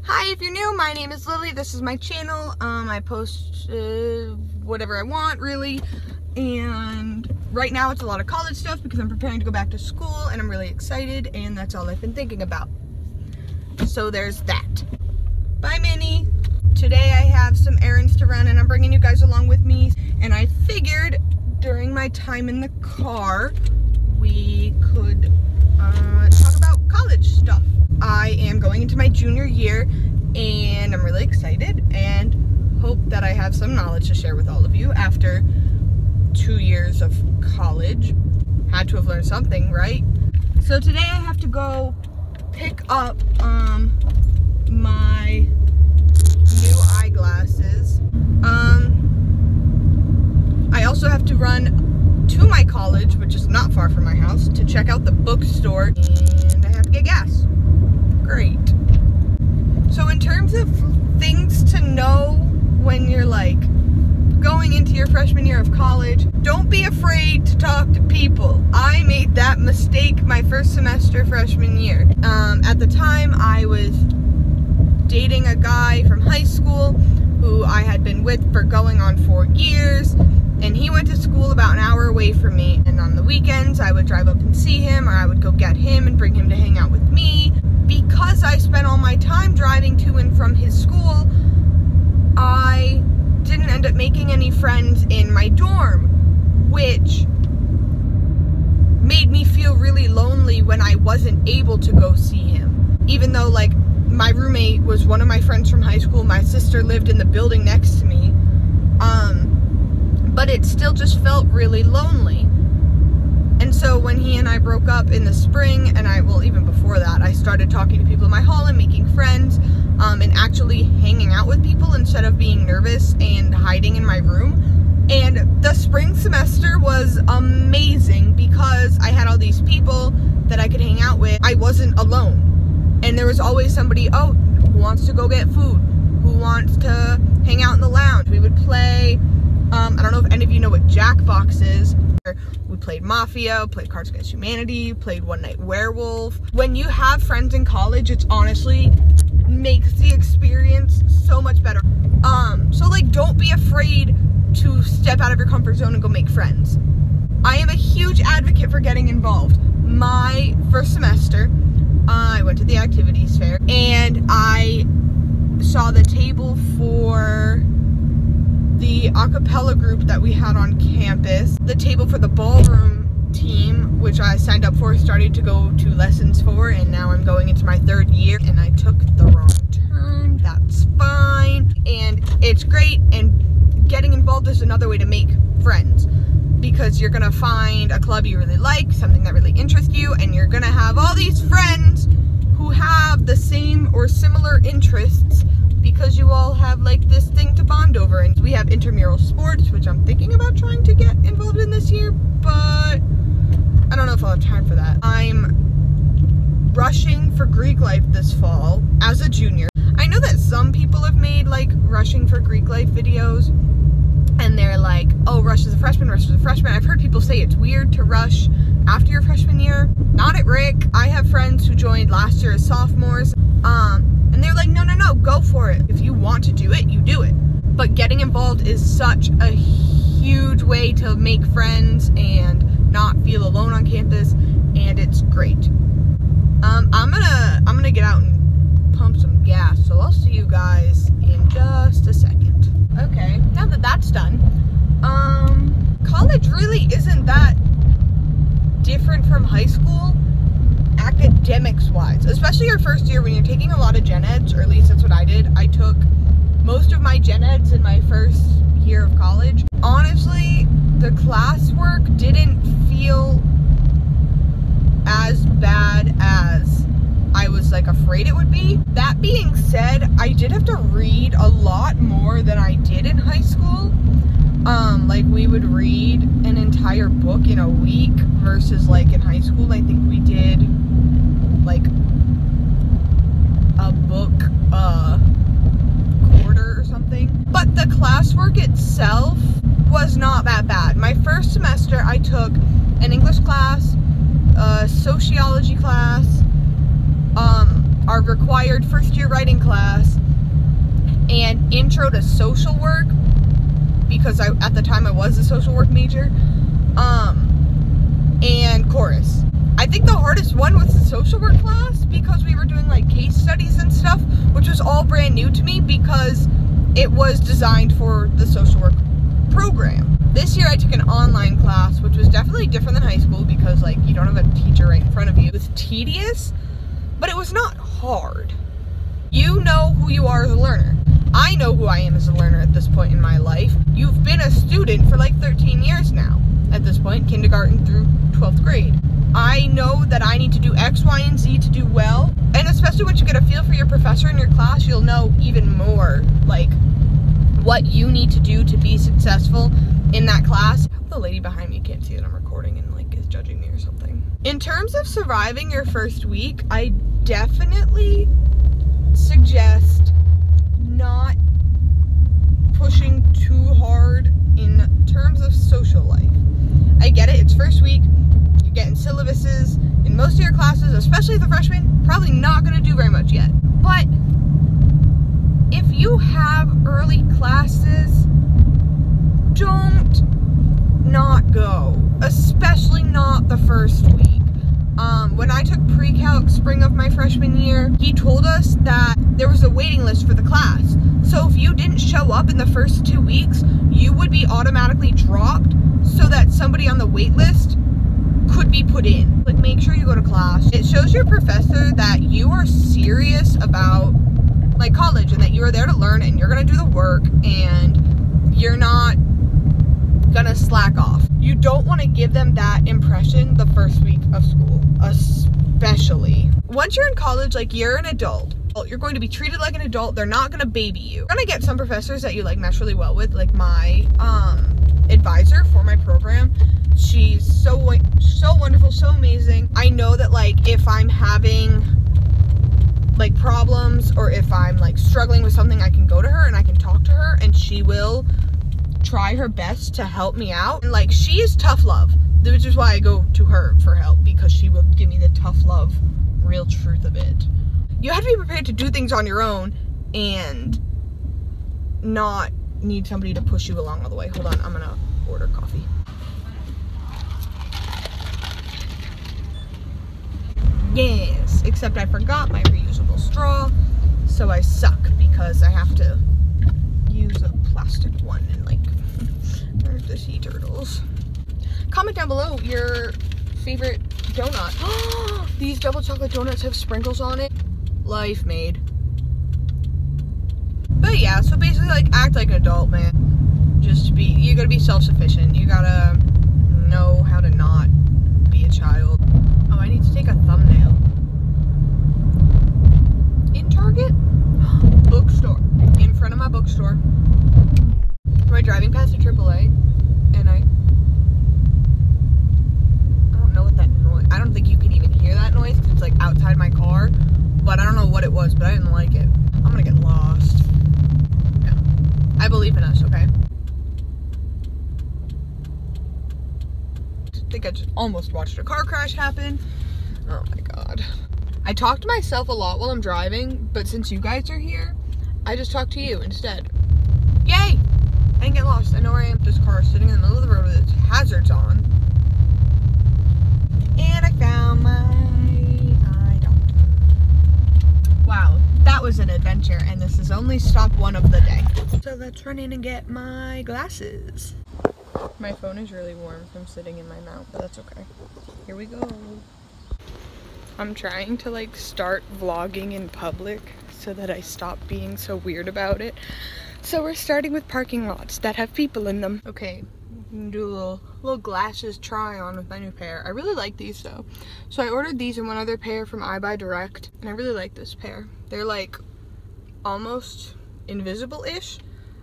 Hi, if you're new, my name is Lily. This is my channel. I post whatever I want, really. And right now it's a lot of college stuff because I'm preparing to go back to school and I'm really excited, and that's all I've been thinking about. So there's that. Bye, Minnie. Today I have some errands to run and I'm bringing you guys along with me. And I figured during my time in the car, we could talk about college stuff. I am going into my junior year and I'm really excited and hope that I have some knowledge to share with all of you after 2 years of college. Had to have learned something, right? So today I have to go pick up my new eyeglasses. I also have to run to my college, which is not far from my house, to check out the bookstore, and I have to get gas. Great. So in terms of things to know when you're like going into your freshman year of college, don't be afraid to talk to people. I made that mistake my first semester freshman year. At the time I was dating a guy from high school who I had been with for going on 4 years, and he went to school about an hour away from me, and on the weekends I would drive up and see him, or I would go get him and bring him to hang out with me. Because I spent all my time driving to and from his school, I didn't end up making any friends in my dorm, which made me feel really lonely when I wasn't able to go see him. Even though, like, my roommate was one of my friends from high school, my sister lived in the building next to me, but it still just felt really lonely. And so when he and I broke up in the spring, and well, even before that, I started talking to people in my hall and making friends, and actually hanging out with people instead of being nervous and hiding in my room. And the spring semester was amazing because I had all these people that I could hang out with. I wasn't alone. And there was always somebody, who wants to go get food, who wants to hang out in the lounge. We would play, I don't know if any of you know what Jackbox is. We played Mafia, played Cards Against Humanity, played One Night Werewolf. When you have friends in college, it's honestly makes the experience so much better. So like, don't be afraid to step out of your comfort zone and go make friends. I am a huge advocate for getting involved. My first semester, I went to the activities fair and I saw the table for the a cappella group that we had on campus, the table for the ballroom team, which I signed up for, started to go to lessons for, and now I'm going into my 3rd year, and I took the wrong turn. That's fine, and it's great, and getting involved is another way to make friends, because you're gonna find a club you really like, something that really interests you, and you're gonna have all these friends who have the same or similar interests, because you all have like this thing to bond over. And we have intramural sports, which I'm thinking about trying to get involved in this year, but I don't know if I'll have time for that. I'm rushing for Greek life this fall as a junior. I know that some people have made like rushing for Greek life videos, and they're like, oh, rush as a freshman, rush as a freshman. I've heard people say it's weird to rush after your freshman year. Not at Rick. I have friends who joined last year as sophomores, and they're like, no, go for it. If you want to do it, you do it. But getting involved is such a huge way to make friends and not feel alone on campus, and it's great. I'm gonna get out and pump some gas, so I'll see you guys in just a second. Okay, now that that's done, college really isn't that different from high school academics wise, especially your first year when you're taking a lot of gen eds, or at least that's what I did. I took most of my gen eds in my first year of college. Honestly, the classwork didn't feel as bad as I was like afraid it would be. That being said, I did have to read a lot more than I did in high school. Like, we would read an entire book in a week versus like in high school, I think we did like a book quarter or something. But the classwork itself was not that bad. My first semester I took an English class, a sociology class, our required first year writing class, and intro to social work, because at the time I was a social work major, and chorus. I think the hardest one was the social work class, because we were doing like case studies and stuff, which was all brand new to me because it was designed for the social work program. This year I took an online class, which was definitely different than high school because like you don't have a teacher right in front of you. It was tedious, but it was not hard. You know who you are as a learner. I know who I am as a learner at this point in my life. You've been a student for like 13 years now at this point, kindergarten through 12th grade. I know that I need to do X, Y, and Z to do well. And especially once you get a feel for your professor in your class, you'll know even more like what you need to do to be successful in that class. The lady behind me can't see that I'm recording and like is judging me or something. In terms of surviving your first week, I definitely suggest not pushing too hard in terms of social life. I get it, it's first week, you're getting syllabuses in most of your classes, especially the freshmen, probably not going to do very much yet. But if you have early classes, don't not go, especially not the first week. When I took pre-calc spring of my freshman year, he told us that there was a waiting list for the class. So if you didn't show up in the first 2 weeks, you would be automatically dropped so that somebody on the wait list could be put in. Like, make sure you go to class. It shows your professor that you are serious about like college and that you are there to learn and you're gonna do the work and you're not gonna slack off. You don't want to give them that impression the first week of school, especially. Once you're in college, like, you're an adult. You're going to be treated like an adult. They're not gonna baby you. You're gonna get some professors that you like mesh really well with, like my advisor for my program. She's so wonderful, so amazing. I know that like if I'm having like problems or if I'm like struggling with something, I can go to her and I can talk to her and she will try her best to help me out. And like, she is tough love, which is why I go to her for help, because she will give me the tough love real truth of it. You have to be prepared to do things on your own and not need somebody to push you along all the way. Hold on, I'm gonna order coffee. Yes, except I forgot my reusable straw, so I suck because I have to use a plastic one and like, there's the sea turtles. Comment down below your favorite donut. These double chocolate donuts have sprinkles on it. Life made. But yeah, so basically like act like an adult, man. Just be, you gotta be self-sufficient. You gotta know how to not be a child. Oh, I need to take a thumbnail. In Target? Bookstore. In front of my bookstore. We're driving past a AAA, and I don't know what that noise, I don't think you can even hear that noise because it's like outside my car, but I don't know what it was, but I didn't like it. I'm gonna get lost. Yeah. I believe in us, okay? I think I just almost watched a car crash happen. Oh my god. I talk to myself a lot while I'm driving, but since you guys are here, I just talk to you instead. Yay! I didn't get lost. I know where I am. This car is sitting in the middle of the road with its hazards on. And I found my eye doctor. Wow, that was an adventure, and this is only stop one of the day. So let's run in and get my glasses. My phone is really warm from sitting in my mount, but that's okay. Here we go. I'm trying to like start vlogging in public so that I stop being so weird about it. So we're starting with parking lots that have people in them. Okay, I'm gonna do a little glasses try on with my new pair. I really like these though. So I ordered these and one other pair from iBuyDirect, and I really like this pair. They're like almost invisible-ish.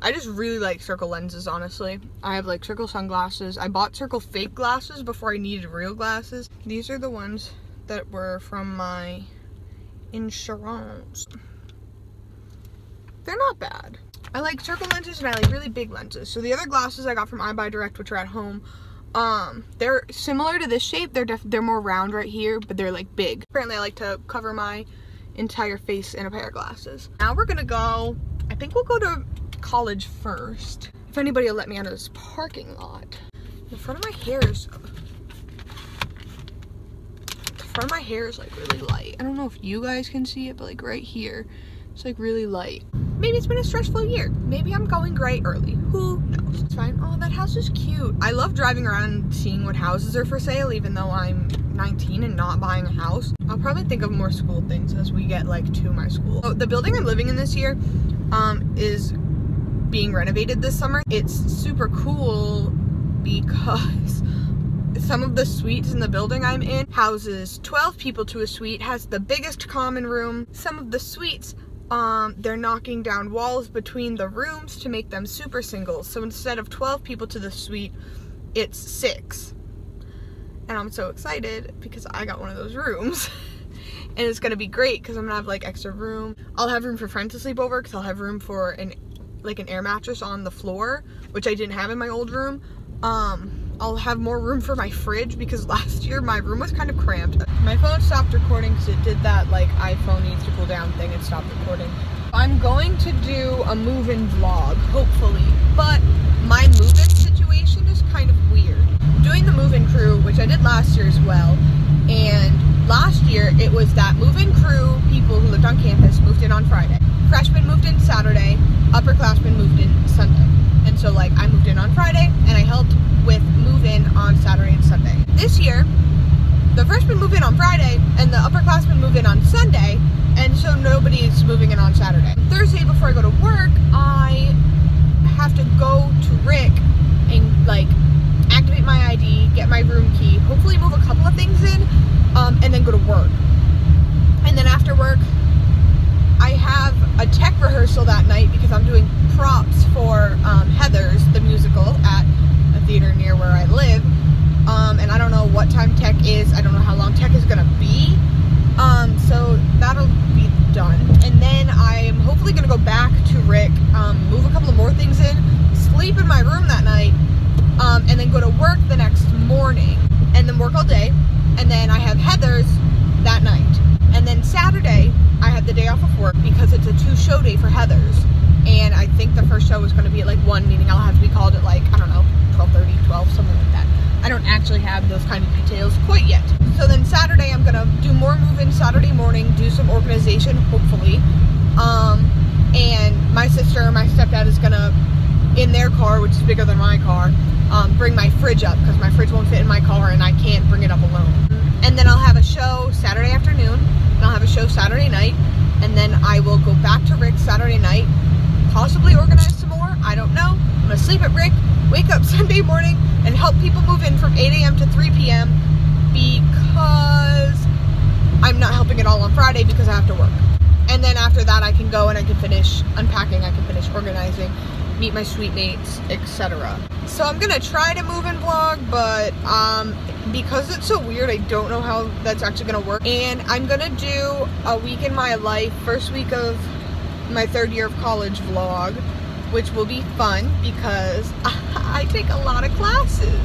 I just really like circle lenses, honestly. I have like circle sunglasses. I bought circle fake glasses before I needed real glasses. These are the ones that were from my insurance. They're not bad. I like circle lenses and I like really big lenses. So the other glasses I got from iBuyDirect, which are at home, they're similar to this shape. They're more round right here, but they're like big. Apparently I like to cover my entire face in a pair of glasses. Now we're gonna go, I think we'll go to college first. If anybody will let me out of this parking lot. The front of my hair is like really light. I don't know if you guys can see it, but like right here, it's like really light. Maybe it's been a stressful year. Maybe I'm going gray early. Who knows? It's fine. Oh, that house is cute. I love driving around and seeing what houses are for sale, even though I'm 19 and not buying a house. I'll probably think of more school things as we get like to my school. So the building I'm living in this year is being renovated this summer. It's super cool because some of the suites in the building I'm in houses 12 people to a suite, has the biggest common room. Some of the suites, they're knocking down walls between the rooms to make them super singles. So instead of 12 people to the suite, it's 6. And I'm so excited because I got one of those rooms. And it's gonna be great because I'm gonna have like extra room. I'll have room for friends to sleep over because I'll have room for an air mattress on the floor, which I didn't have in my old room. I'll have more room for my fridge because last year my room was kind of cramped. My phone stopped recording because it did that like iPhone needs to cool down thing and stopped recording. I'm going to do a move-in vlog, hopefully, but my move-in situation is kind of weird. Doing the move-in crew, which I did last year as well, and last year it was that move-in crew people who lived on campus moved in on Friday. Freshmen moved in Saturday, upperclassmen moved in Sunday. And so like I moved in on Friday and I helped with move-in on Saturday and Sunday. This year, the freshmen move in on Friday and the upperclassmen move in on Sunday, and so nobody's moving in on Saturday. Thursday before I go to work, I have to go to Rick and like activate my ID, get my room key, hopefully move a couple of things in, and then go to work. And then after work, I have a tech rehearsal that night because I'm doing props for Heathers, the musical, at a theater near where I live. And I don't know what time tech is. I don't know how long tech is gonna be. So that'll be done. And then I'm hopefully gonna go back to Rick, move a couple of more things in, sleep in my room that night, and then go to work the next morning, and then work all day. And then I have Heathers that night. And then Saturday, I have the day off of work because it's a 2-show day for Heathers. And I think the first show is going to be at like 1, meaning I'll have to be called at like, I don't know, 12:30, 12, something like that. I don't actually have those kind of details quite yet. So then Saturday, I'm going to do more move-in Saturday morning, do some organization, hopefully. And my sister and my stepdad is going to, in their car, which is bigger than my car, bring my fridge up because my fridge won't fit in my car and I can't bring it up alone. And then I'll have a show Saturday afternoon, and I'll have a show Saturday night, and then I will go back to Rick Saturday night, possibly organize some more, I don't know. I'm gonna sleep at Rick, wake up Sunday morning, and help people move in from 8 a.m. to 3 p.m. because I'm not helping it all on Friday because I have to work. And then after that I can go and I can finish unpacking, I can finish organizing, meet my suite mates, etc. So I'm gonna try to move and vlog, but because it's so weird, I don't know how that's actually gonna work. And I'm gonna do a week in my life, first week of my 3rd year of college vlog, which will be fun because I take a lot of classes.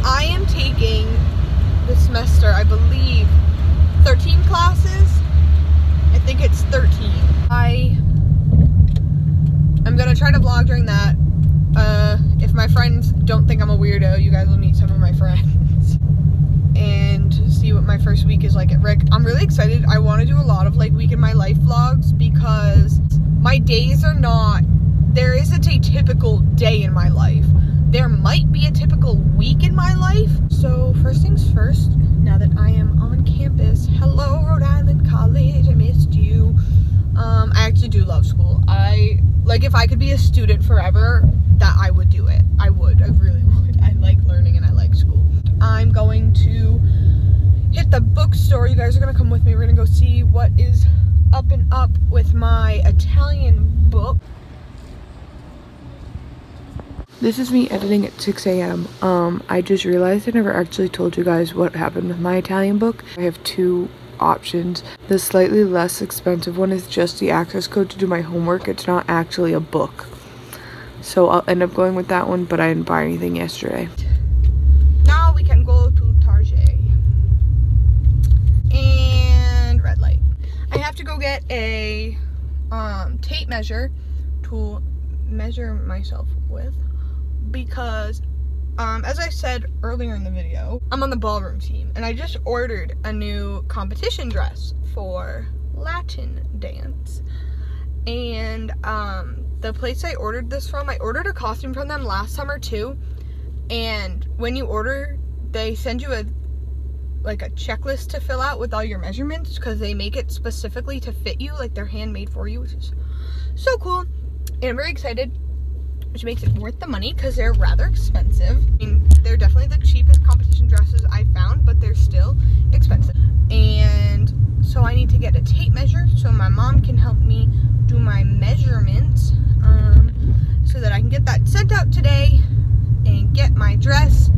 I am taking this semester, I believe, 13 classes. I think it's 13. I'm gonna try to vlog during that. If my friends don't think I'm a weirdo, you guys will meet some of my friends and see what my first week is like at Rick. I'm really excited. I want to do a lot of like week in my life vlogs because my days are not, there isn't a typical day in my life. There might be a typical week in my life. So first things first, now that I am on campus, hello Rhode Island College, I missed you. I actually do love school. Like if I could be a student forever, that I would do it. I would, I really would. I like learning and I like school. I'm going to hit the bookstore. You guys are gonna come with me. We're gonna go see what is up and up with my Italian book. This is me editing at 6 a.m. I just realized I never actually told you guys what happened with my Italian book. I have 2 options. The slightly less expensive one is just the access code to do my homework. It's not actually a book. So I'll end up going with that one, but I didn't buy anything yesterday. Now we can go to Target. And red light. I have to go get tape measure to measure myself with, because as I said earlier in the video, I'm on the ballroom team, and I just ordered a new competition dress for Latin dance. And the place I ordered this from, I ordered a costume from them last summer too, and when you order, they send you a checklist to fill out with all your measurements, because they make it specifically to fit you, like they're handmade for you, which is so cool. And I'm very excited, which makes it worth the money because they're rather expensive. I mean, they're definitely the cheapest competition dresses I've found, but they're still expensive. And so I need to get a tape measure so my mom can help me do my measurements, so that I can get that sent out today and get my dress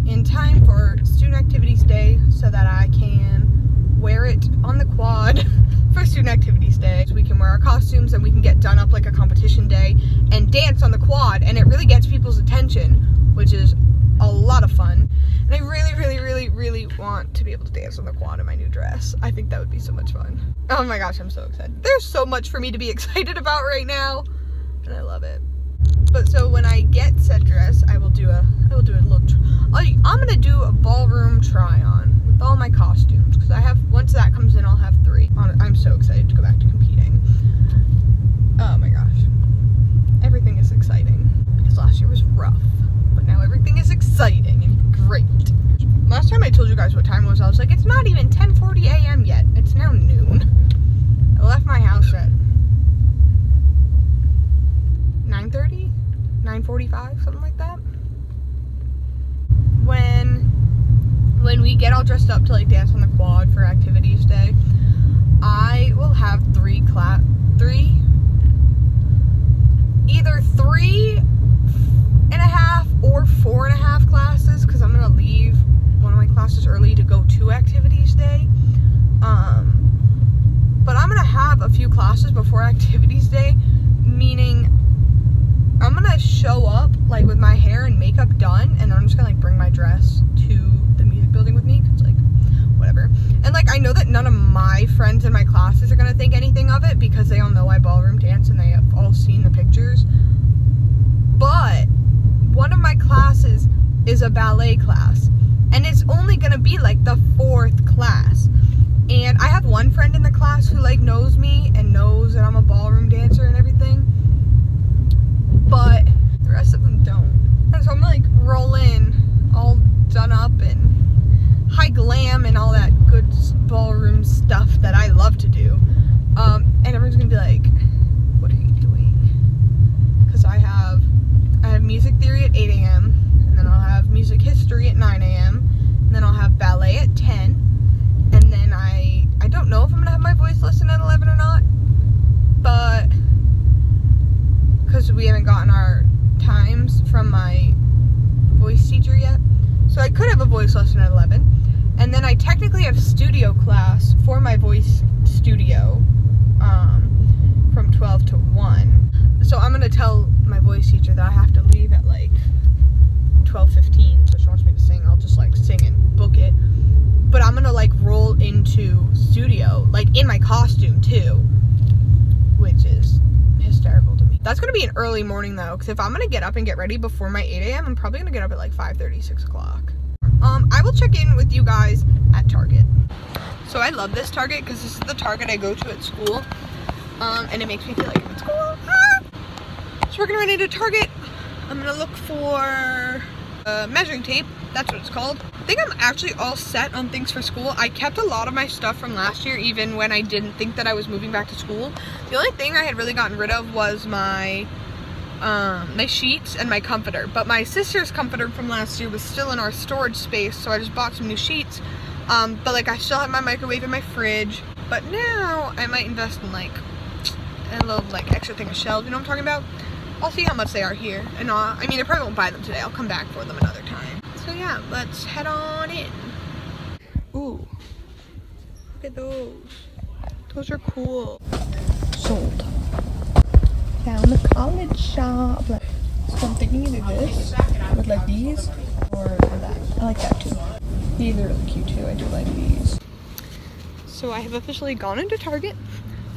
in time for Student Activities Day so that I can wear it on the quad for Student Activities Day. So we can wear our costumes and we can get done up like a competition day and dance on the quad, and it really gets people's attention, which is a lot of fun. And I really want to be able to dance on the quad in my new dress. I think that would be so much fun. Oh my gosh, I'm so excited. There's so much for me to be excited about right now, and I love it. But so when I get said dress, I will do a little, I'm gonna do a ballroom try on with all my costumes, because I have, once that comes in, I'll have 3. I'm so excited to go back to competing. Oh my gosh. Everything is exciting, because last year was rough, but now everything is exciting and great. Last time I told you guys what time it was, I was like, it's not even 10:40 a.m. yet. It's now noon. I left my house at 9:30, 9:45, something like that. When we get all dressed up to like dance on the quad for Activities Day, I will have either 3.5 or 4.5 classes, because I'm gonna leave one of my classes early to go to Activities Day. But I'm gonna have a few classes before Activities Day, meaning I'm gonna show up like with my hair and makeup done, and then I'm just gonna like bring my dress to the music building with me, cause like whatever. And like I know that none of my friends in my classes are gonna think anything of it, because they all know I ballroom dance and they have all seen the pictures. But one of my classes is a ballet class, and it's only gonna be like the 4th class. And I have one friend in the class who like knows me and knows that I'm a ballroom dancer and everything, but the rest of them don't. And so I'm like roll in all done up and high glam and all that good ballroom stuff that I love to do. And everyone's gonna be like, what are you doing? Because I have music theory at 8 a.m. and then I'll have music history at 9 a.m. and then I'll have ballet at 10. And then I don't know if I'm gonna have my voice lesson at 11 or not, but because we haven't gotten our times from my voice teacher yet. So I could have a voice lesson at 11. And then I technically have studio class for my voice studio from 12 to 1. So I'm gonna tell my voice teacher that I have to leave at like 12:15. So she wants me to sing, I'll just like sing and book it. But I'm gonna like roll into studio, like in my costume too, which is hysterical to me. That's gonna be an early morning though, because if I'm gonna get up and get ready before my 8 a.m., I'm probably gonna get up at like 5:30, 6 o'clock. I will check in with you guys at Target. So I love this Target because this is the Target I go to at school, and it makes me feel like I'm in school. So we're gonna run into Target. I'm gonna look for measuring tape. That's what it's called. I think I'm actually all set on things for school. I kept a lot of my stuff from last year, even when I didn't think that I was moving back to school. The only thing I had really gotten rid of was my my sheets and my comforter. But my sister's comforter from last year was still in our storage space, so I just bought some new sheets. But like I still have my microwave and my fridge. But now I might invest in like a little like extra thing of shelves. You know what I'm talking about? I'll see how much they are here. And I mean, I probably won't buy them today. I'll come back for them another time. So yeah, let's head on in. Ooh, look at those. Those are cool. Sold. Found the college shop. So I'm thinking either this with like these or that. I like that too. These are really cute too. I do like these. So I have officially gone into Target,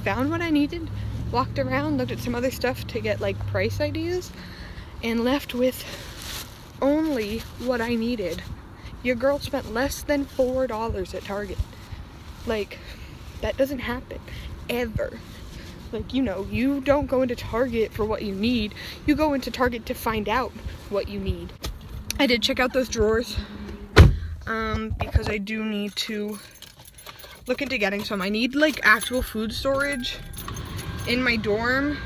found what I needed. walked around, looked at some other stuff to get like price ideas, and left with only what I needed. Your girl spent less than $4 at Target. Like, that doesn't happen ever. Like, you know, you don't go into Target for what you need. You go into Target to find out what you need. I did check out those drawers because I do need to look into getting some. I need like actual food storage in my dorm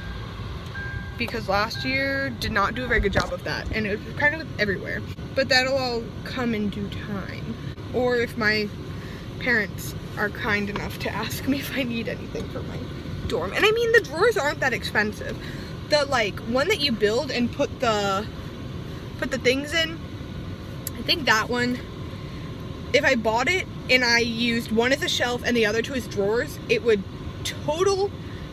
because last year did not do a very good job of that, and it was kind of everywhere. But that'll all come in due time, or if my parents are kind enough to ask me if I need anything for my dorm. And I mean, the drawers aren't that expensive. The like one that you build and put the things in, I think that one, if I bought it and I used one as a shelf and the other two as drawers, it would total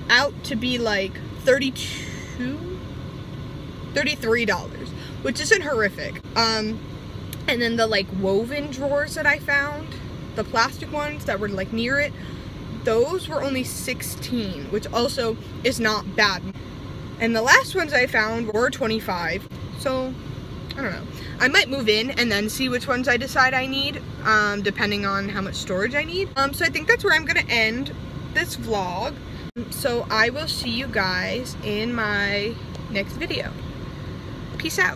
out to be like $33, which isn't horrific. And then the like woven drawers that I found, the plastic ones that were like near it, those were only $16, which also is not bad. And the last ones I found were $25. So I don't know. I might move in and then see which ones I decide I need, depending on how much storage I need. So I think that's where I'm gonna end this vlog. So I will see you guys in my next video. Peace out.